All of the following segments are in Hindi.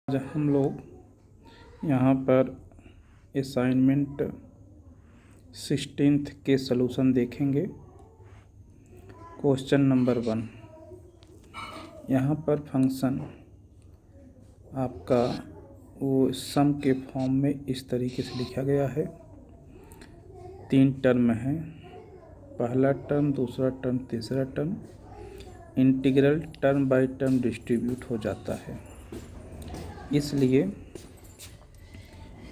आज हम लोग यहाँ पर असाइनमेंट 16th के सलूशन देखेंगे। Question number 1। यहाँ पर फंक्शन आपका वो सम के फॉर्म में इस तरीके से लिखा गया है। 3 टर्म है, पहला टर्म, दूसरा टर्म, तीसरा term. Integral term by term distribute हो जाता है, इसलिए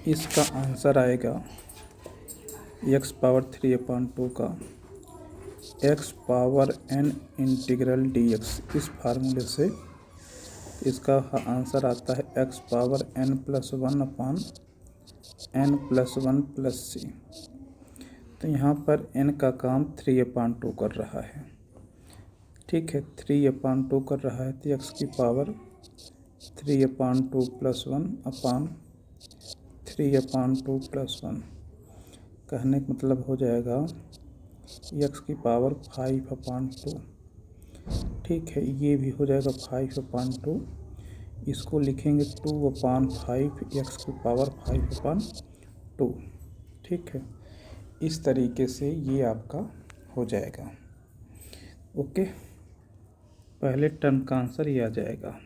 इसका आंसर आएगा x⁻3/2 का x⁻n इंटीग्रल dx। इस फार्मूले से इसका आंसर आता है x⁻n+1/n+1+c। तो यहाँ पर n का काम 3/2 कर रहा है। ठीक है, 3/2 कर रहा है तो x की पावर 3/2+1/3/2+1 कहने का मतलब हो जाएगा x की पावर 5/2। ठीक है, ये भी हो जाएगा 5/2। इसको लिखेंगे 2/5 x की पावर 5/2। ठीक है, इस तरीके से ये आपका हो जाएगा। ओके, पहले टर्म का आंसर ये आ जाएगा।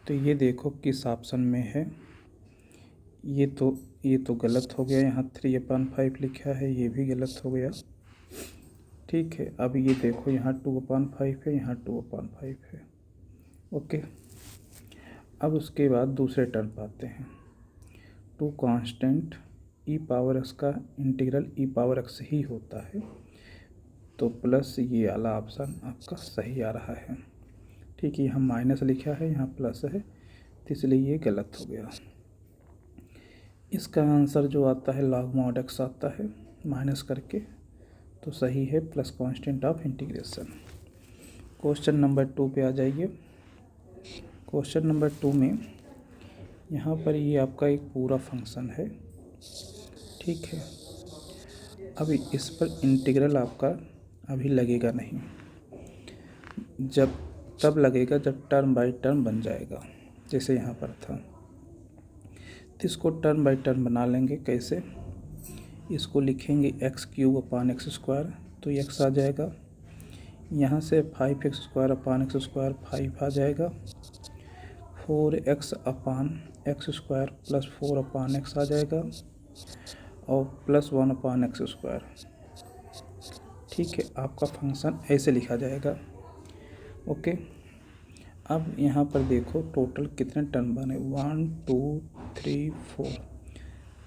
तो ये देखो किस ऑप्शन में है। ये तो गलत हो गया, यहाँ 3/5 लिखा है, ये भी गलत हो गया। ठीक है, अब ये देखो यहाँ 2/5 है, यहाँ 2/5 है। ओके, अब उसके बाद दूसरे टर्म पर आते हैं। 2 कांस्टेंट e⁻x का इंटीग्रल e⁻x ही होता है, तो प्लस ये वाला ऑप्शन आपका सही आ रहा है। ठीक है, यहाँ माइनस लिखा है, यहाँ प्लस है, तो इसलिए ये गलत हो गया। इसका आंसर जो आता है log mod x आता है माइनस करके, तो सही है, plus constant of integration. Question number 2 पे आ जाइए। क्वेश्चन नंबर 2 में यहाँ पर ये आपका एक पूरा फंक्शन है। ठीक है, अभी इस पर इंटीग्रल आपका अभी लगेगा नहीं, तब लगेगा जब टर्म बाय टर्म बन जाएगा, जैसे यहाँ पर था। तो इसको टर्म बाय टर्म बना लेंगे। कैसे? इसको लिखेंगे x³ तो x आ जाएगा। यहाँ से 5x² 5 आ जाएगा। 4x/x² + 4/x आ जाएगा और +1/x²। ठीक है, आपका फंक्शन ऐसे लिखा जाएगा। ओके, अब यहाँ पर देखो टोटल कितने टर्म बने, 1 2 3 4।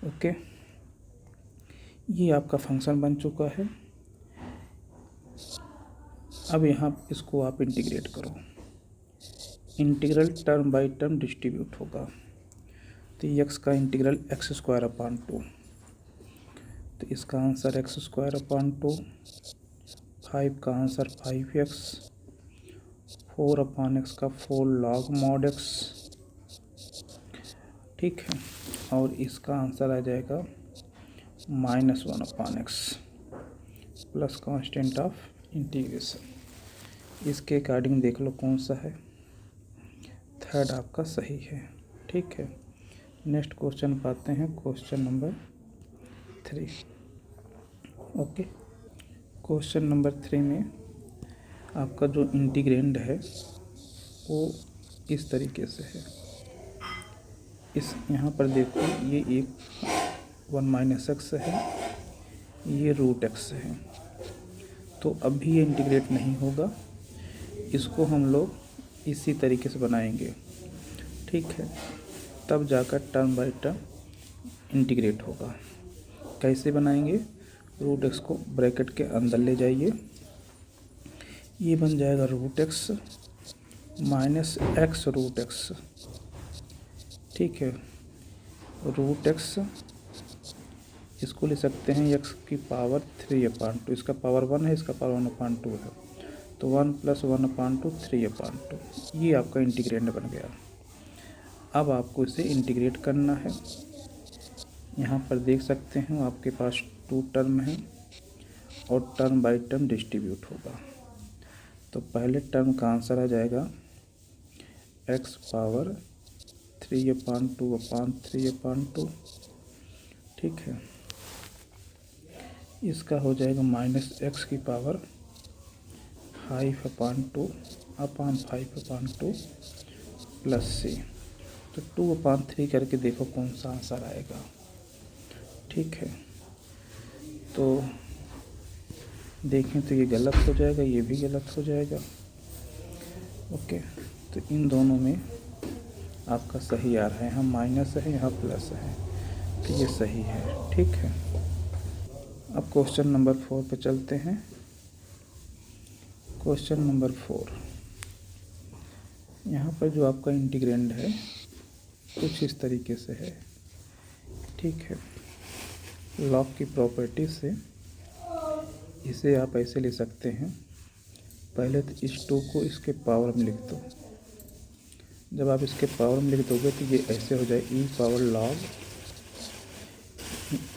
ओके, ये आपका फंक्शन बन चुका है। अब यहाँ इसको आप इंटीग्रेट करो। Integral term by term distribute होगा, तो x का इंटीग्रल x²/2, तो इसका आंसर x²/2। 5 का आंसर 5x, 4/x का 4 log mod x। ठीक है, और इसका आंसर आ जाएगा -1/x plus constant of integration. इसके अकॉर्डिंग देख लो कौन सा है, थर्ड आपका सही है। ठीक है, नेक्स्ट क्वेश्चन पाते हैं, question number 3। Okay, question number 3 में आपका जो इंटीग्रेंड है वो इस तरीके से है। इस यहाँ पर देखो ये एक 1 - x है, ये √x है, तो अभी ये इंटीग्रेट नहीं होगा। इसको हम लोग इसी तरीके से बनाएंगे। ठीक है, तब जाकर टर्म बाय टर्म इंटीग्रेट होगा। कैसे बनाएंगे? √x को ब्रैकेट के अंदर ले जाइए, ये बन जाएगा √x - x√x। ठीक है, √x इसको ले सकते हैं x की पावर 3/2। इसका पावर 1 है, इसका पावर 1/2 है, तो 1 + 1/2 3/2। ये आपका इंटीग्रेंड बन गया। अब आपको इसे इंटीग्रेट करना है। यहाँ पर देख सकते हैं आपके पास 2 टर्म है और टर्म बाय टर्म डिस्ट्रीब्यूट होगा। तो पहले टर्म का आंसर आ जाएगा x⁻³ 3/2/3/2। ठीक है, इसका हो जाएगा -x की पावर 5/2/5/2 प्लस c। तो 2/3 करके देखो कौन सा आंसर आएगा। ठीक है, तो देखें तो ये गलत हो जाएगा, ये भी गलत हो जाएगा। ओके, तो इन दोनों में आपका सही आ रहा है, यहाँ माइनस है यहाँ प्लस है, तो ये सही है। ठीक है, अब क्वेश्चन नंबर 4 पे चलते हैं। क्वेश्चन नंबर 4, यहाँ पर जो आपका इंटीग्रेंड है कुछ इस तरीके से है। ठीक है, लॉग की प्रॉपर्टी से इसे आप ऐसे ले सकते हैं, पहले तो इस 2 को इसके पावर में लिख दो। जब आप इसके पावर में लिख दोगे तो ये ऐसे हो जाए e⁻log,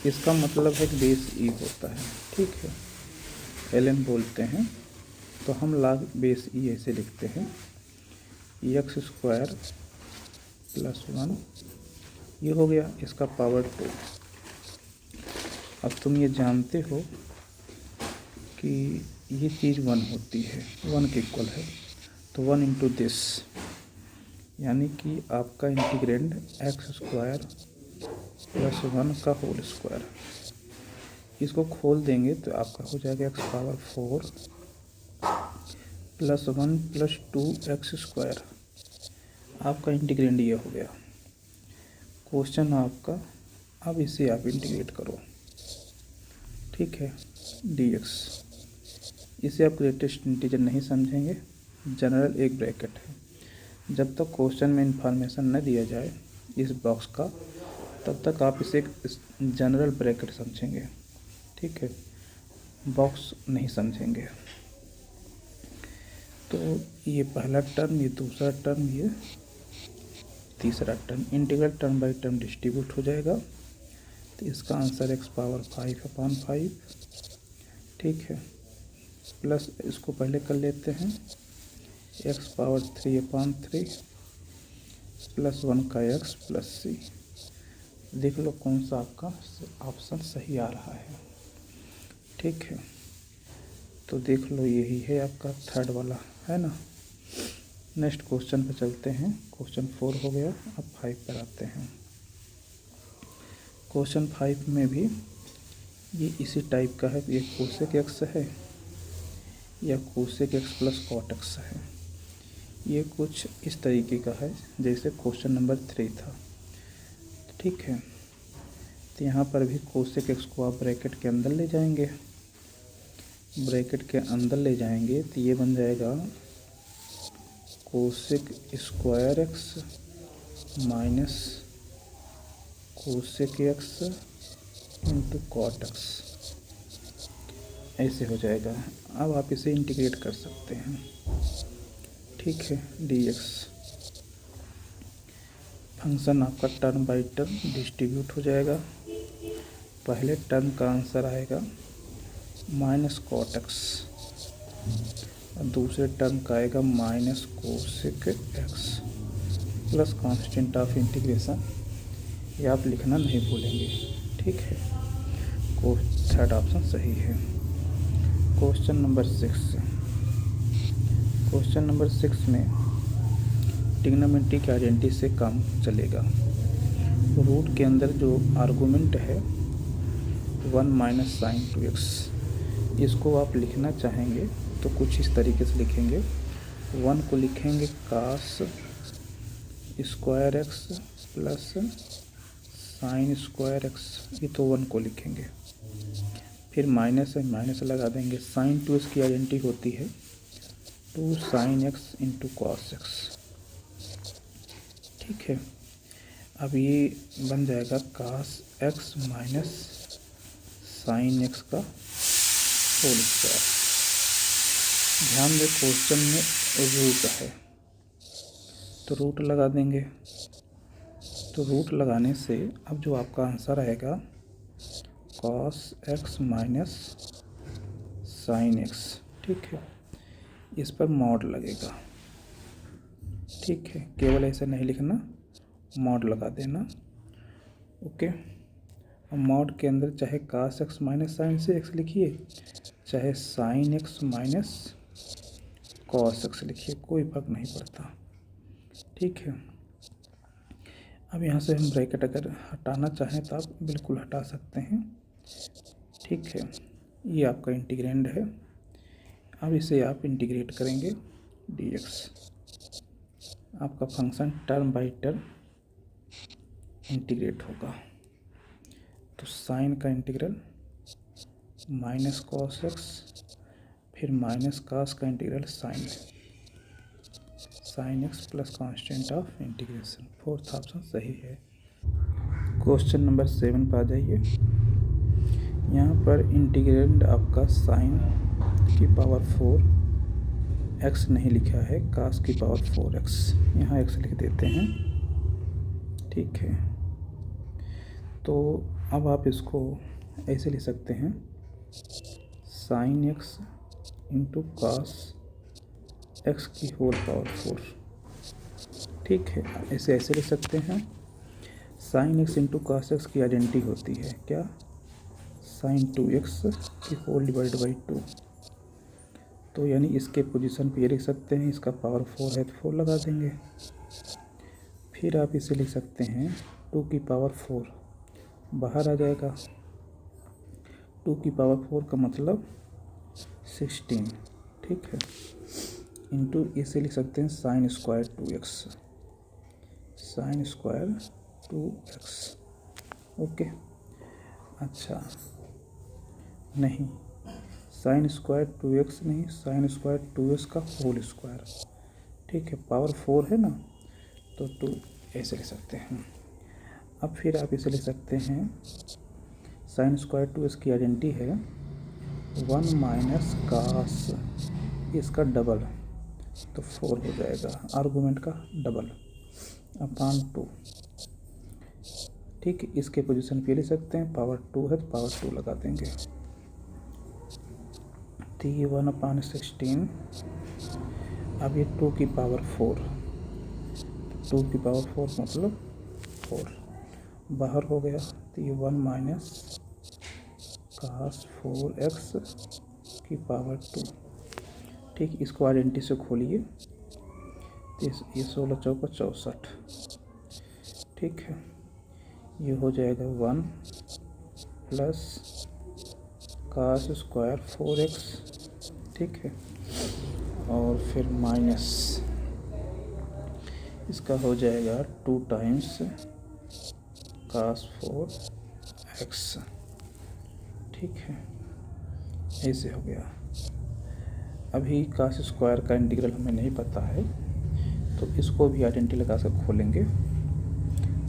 इसका मतलब है कि बेस e होता है। ठीक है, ln बोलते हैं, तो हम log बेस e ऐसे लिखते हैं, x² + 1, ये हो गया इसका पावर 2। अब तुम ये जानते हो कि ये चीज़ 1 होती है, 1 के इक्वल है, तो 1 × दिस, यानी कि आपका इंटीग्रेंड x² + 1 का होल स्क्वायर। इसको खोल देंगे तो आपका हो जाएगा x⁴ + 1 + 2x²। आपका इंटीग्रेंड ये हो गया। क्वेश्चन आपका, अब इसे आप इंटीग्रेट करो। ठीक है, dx, इसे आप ग्रेटेस्ट इंटीजर नहीं समझेंगे, जनरल एक ब्रैकेट है। जब तक क्वेश्चन में इंफॉर्मेशन न दिया जाए इस बॉक्स का, तब तक आप इसे जनरल ब्रैकेट समझेंगे। ठीक है, बॉक्स नहीं समझेंगे। तो ये पहला टर्म, ये दूसरा टर्म, ये तीसरा term, integral term by term distribute हो जाएगा, तो इसका आंसर x⁵/5। ठीक है, प्लस इसको पहले कर लेते हैं, x⁻3/3 + 1 का x + c। देख लो कौन सा आपका ऑप्शन सही आ रहा है। ठीक है, तो देख लो यही है आपका थर्ड वाला, है ना। नेक्स्ट क्वेश्चन पे चलते हैं। क्वेश्चन 4 हो गया, अब 5 पर आते हैं। क्वेश्चन 5 में भी ये इसी टाइप का है, ये कोसेक x है या कोसेक x + cot x है। ये कुछ इस तरीके का है जैसे क्वेश्चन नंबर 3 था। ठीक है, तो यहाँ पर भी कोसेक x को आप ब्रैकेट के अंदर ले जाएंगे, ब्रैकेट के अंदर ले जाएंगे तो ये बन जाएगा cosec square x minus cosec x × cot x, ऐसे हो जाएगा। अब आप इसे इंटीग्रेट कर सकते हैं। ठीक है, dx, फंक्शन आपका टर्म बाई टर्म डिस्ट्रीब्यूट हो जाएगा। पहले टर्म का आंसर आएगा -cot x, और दूसरे टर्म का आएगा -cosec x plus constant of integration, ये आप लिखना नहीं भूलेंगे। ठीक है, थर्ड ऑप्शन सही है। क्वेश्चन नंबर 6, क्वेश्चन नंबर 6 में ट्रिग्नोमेट्रिक आइडेंटिटी से काम चलेगा। रूट के अंदर जो आर्गूमेंट है 1 - sin 2x, इसको आप लिखना चाहेंगे तो कुछ इस तरीके से लिखेंगे। 1 को लिखेंगे cos² x plus sin² x, ये तो 1 को लिखेंगे। फिर माइनस है, माइनस लगा देंगे। sin 2x की आइडेंटिटी होती है 2 sin x × cos x। ठीक है, अब ये बन जाएगा cos x minus sin x का होल स्क्वायर। ध्यान दें क्वेश्चन में रूट है, तो रूट लगा देंगे। तो रूट लगाने से अब जो आपका आंसर आएगा cos x minus sin x। ठीक है, इस पर मॉड लगेगा। ठीक है, केवल ऐसे नहीं लिखना, मॉड लगा देना। ओके, अब मॉड के अंदर चाहे cos x माइनस साइन से x लिखिए, चाहे sin x minus cos x लिखिए, कोई फर्क नहीं पड़ता। ठीक है, अब यहाँ से हम ब्रैकेट अगर हटाना चाहें तो आप बिल्कुल हटा सकते हैं। ठीक है, ये आपका इंटीग्रेंड है। अब इसे आप इंटीग्रेट करेंगे dx, आपका function term by term integrate होगा। तो साइन का इंटीग्रल माइनस कॉस एक्स, फिर माइनस कास का integral sine x plus constant of integration. Fourth option सही है। क्वेश्चन नंबर 7 पर आ जाइए। यहाँ पर इंटीग्रेंड आपका साइन की पावर 4 एक्स नहीं लिखा है, कास की पावर 4 एक्स, यहाँ एक्स लिख देते हैं। ठीक है, तो अब आप इसको ऐसे लिख सकते हैं, sine x into cos x की होल पावर 4। ठीक है, ऐसे लिख सकते हैं। Sine x into cos x की आइडेंटिटी होती है क्या, साइन 2x की होल डिवाइड बाई 2। तो यानी इसके पोजीशन पे ये लिख सकते हैं, इसका पावर 4 है तो 4 लगा देंगे। फिर आप इसे लिख सकते हैं 2 की पावर 4 बाहर आ जाएगा, 2 की पावर 4 का मतलब 16। ठीक है, इंटू इसे लिख सकते हैं sine square 2x, sine square 2x। Okay, अच्छा नहीं, साइन स्क्वायर 2x नहीं, साइन स्क्वायर 2x का होल स्क्वायर। ठीक है, पावर 4 है ना, तो 2 ऐसे लिख सकते हैं। अब फिर आप इसे लिख सकते हैं, साइन स्क्वायर 2x की आइडेंटिटी है 1 माइनस कास इसका डबल, तो 4 हो जाएगा, आर्गूमेंट का डबल अपान 2। ठीक है, इसके पोजीशन पे ले सकते हैं, पावर 2 है तो पावर 2 लगा देंगे। तो ये 1/16, अब ये 2 की पावर 4, 2 की पावर 4 मतलब 4 बाहर हो गया, तो ये 1 माइनस कास 4x की पावर 2। ठीक, इसको आइडेंटिटी से खोलिए, तो ये 16 चौका 64। ठीक है, ये हो जाएगा 1 प्लस कास स्क्वायर 4x। ठीक है, और फिर माइनस इसका हो जाएगा 2 टाइम्स कास 4x। ठीक है, ऐसे हो गया। अभी कास स्क्वायर का इंटीग्रल हमें नहीं पता है, तो इसको भी आइडेंटिटी लगा कर खोलेंगे,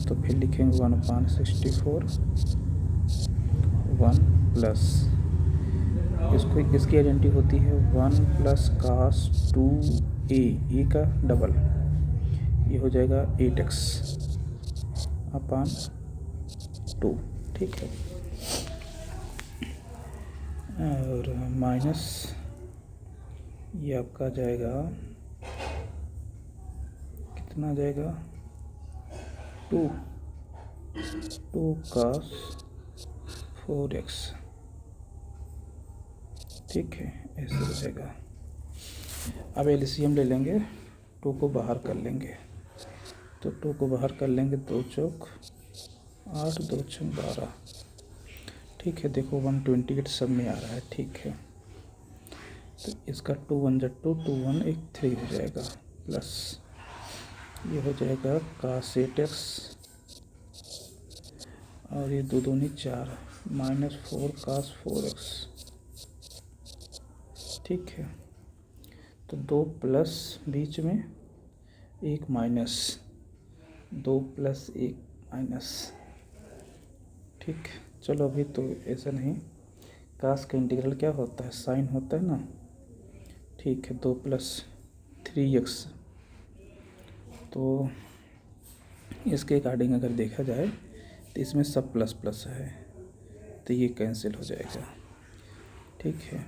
तो फिर लिखेंगे 1/64 1 प्लस इसकी आइडेंटिटी होती है 1 प्लस कास 2a, ए का डबल, ये हो जाएगा 8x अपान 2। ठीक है, और माइनस ये आपका जाएगा, कितना जाएगा 2 कास 4x। ठीक है, ऐसे हो जाएगा। अब एलसीएम ले लेंगे, 2 को बाहर कर लेंगे, तो 2 को बाहर कर लेंगे, 2 चौक 8, 2 छः 12। ठीक है, देखो 128 सब में आ रहा है। ठीक है, तो इसका 2 1 जा 2, 2 1 एक 3 हो जाएगा, प्लस ये हो जाएगा कास 8x, और ये 2 दूनी 4 माइनस 4 कास 4x। ठीक है, तो 2 प्लस बीच में 1 माइनस, 2 प्लस 1 माइनस। ठीक, चलो अभी तो ऐसा नहीं, कास का इंटीग्रल क्या होता है, साइन होता है ना। ठीक है, 2 प्लस 3x, तो इसके अकॉर्डिंग अगर देखा जाए तो इसमें सब प्लस प्लस है, तो ये कैंसिल हो जाएगा। ठीक है,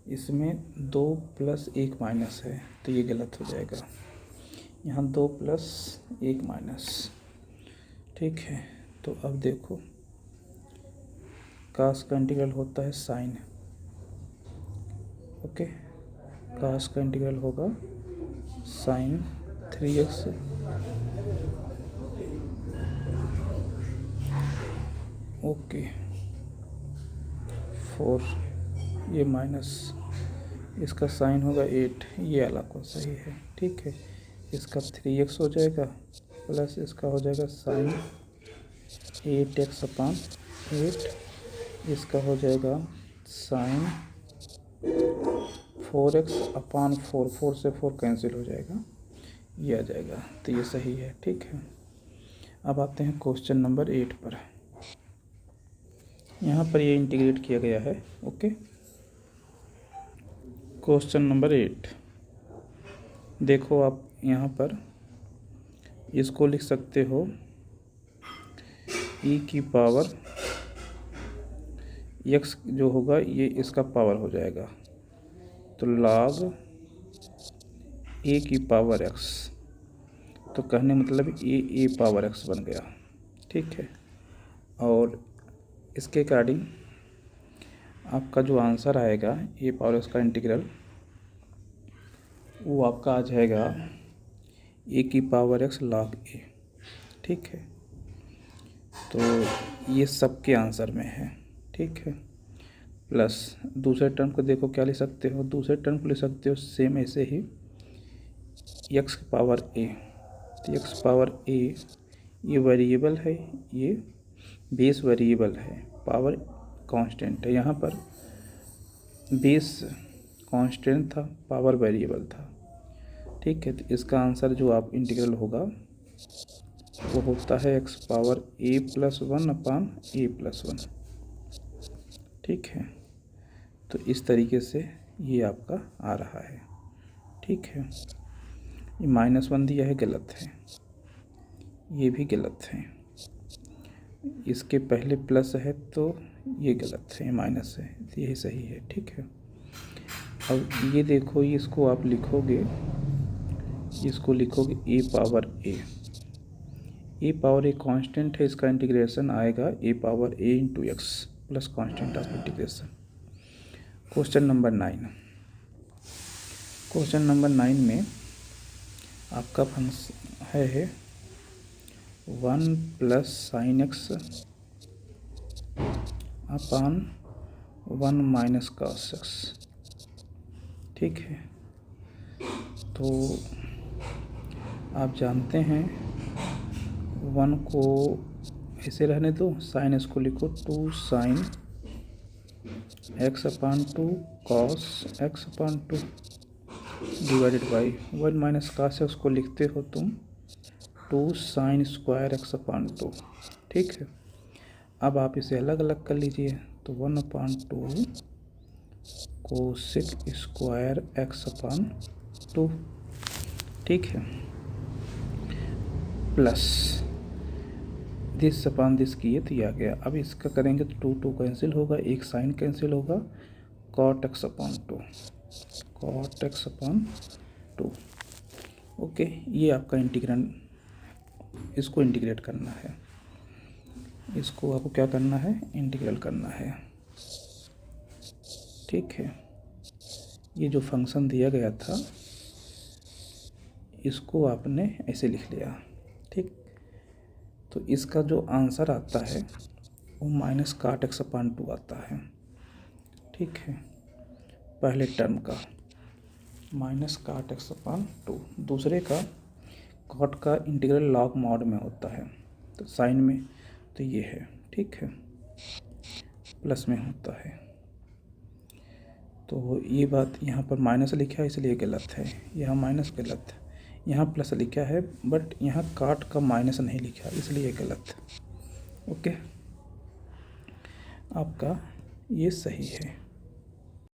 इसमें 2 प्लस 1 माइनस है, तो ये गलत हो जाएगा। यहाँ 2 प्लस 1 माइनस, ठीक है। तो अब देखो कास का इंटीग्रल होता है साइन, ओके, कास का इंटीग्रल होगा साइन 3x ओके 4, ये माइनस, इसका साइन होगा 8, ये वाला को सही है, ठीक है। इसका 3x हो जाएगा प्लस इसका हो जाएगा साइन 8x/8, इसका हो जाएगा साइन 4x/4, 4 से 4 कैंसिल हो जाएगा, ये आ जाएगा, तो ये सही है, ठीक है। अब आते हैं क्वेश्चन नंबर 8 पर। यहाँ पर ये इंटीग्रेट किया गया है, ओके। क्वेश्चन नंबर 8 देखो, आप यहाँ पर इसको लिख सकते हो e की पावर x जो होगा ये इसका पावर हो जाएगा, तो log a की पावर x, तो कहने मतलब a पावर x बन गया, ठीक है। और इसके अकॉर्डिंग आपका जो आंसर आएगा a पावर x का इंटीग्रल, वो आपका आ जाएगा a की पावर x log a, ठीक है। तो ये सबके आंसर में है, ठीक है। प्लस दूसरे टर्म को देखो क्या लिख सकते हो, दूसरे टर्म को लिख सकते हो सेम ऐसे ही x की पावर a, तो x पावर a ये वेरिएबल है, ये बेस वेरिएबल है, पावर कांस्टेंट है, यहाँ पर बेस कांस्टेंट था, पावर वेरिएबल था, ठीक है। तो इसका आंसर जो आप इंटीग्रल होगा वो होता है x पावर a+1/a+1, ठीक है। तो इस तरीके से ये आपका आ रहा है, ठीक है। ये -1 दिया है, गलत है, ये भी गलत है, इसके पहले प्लस है तो ये गलत है, माइनस है, तो यही सही है, ठीक है। अब ये देखो, इसको आप लिखोगे, इसको लिखोगे a पावर a कांस्टेंट है, इसका इंटीग्रेशन आएगा a power a into x plus constant of integration. Question number 9, question number 9 में आपका फंक्शन है 1 plus sine x upon 1 minus cos x, ठीक है। तो आप जानते हैं 1 को ऐसे रहने दो, साइन इसको लिखो 2 sine x/2 cos x/2 divided by 1 minus cos x को लिखते हो तुम 2 साइन स्क्वायर x/2, ठीक है। अब आप इसे अलग अलग कर लीजिए, तो 1/2 कोसेक स्क्वायर x/2, ठीक है, प्लस दिस अपॉन दिस किए तो ये आ गया। अब इसका करेंगे तो 2 कैंसिल होगा, एक साइन कैंसिल होगा, cot x/2, cot x/2, okay. ये आपका इंटीग्रेंड, इसको इंटीग्रेट करना है, इसको आपको क्या करना है, इंटीग्रल करना है, ठीक है। ये जो फंक्शन दिया गया था इसको आपने ऐसे लिख लिया, ठीक। तो इसका जो आंसर आता है वो माइनस काट x/2 आता है, ठीक है, पहले टर्म का माइनस काट x/2, दूसरे का कॉट का इंटीग्रल लॉग मॉड में होता है, तो साइन में तो ये है, ठीक है, प्लस में होता है। तो ये बात यहाँ पर माइनस लिखा है इसलिए गलत है, यहाँ माइनस गलत है, यहाँ प्लस लिखा है बट यहाँ काट का माइनस नहीं लिखा इसलिए गलत, ओके। आपका ये सही है।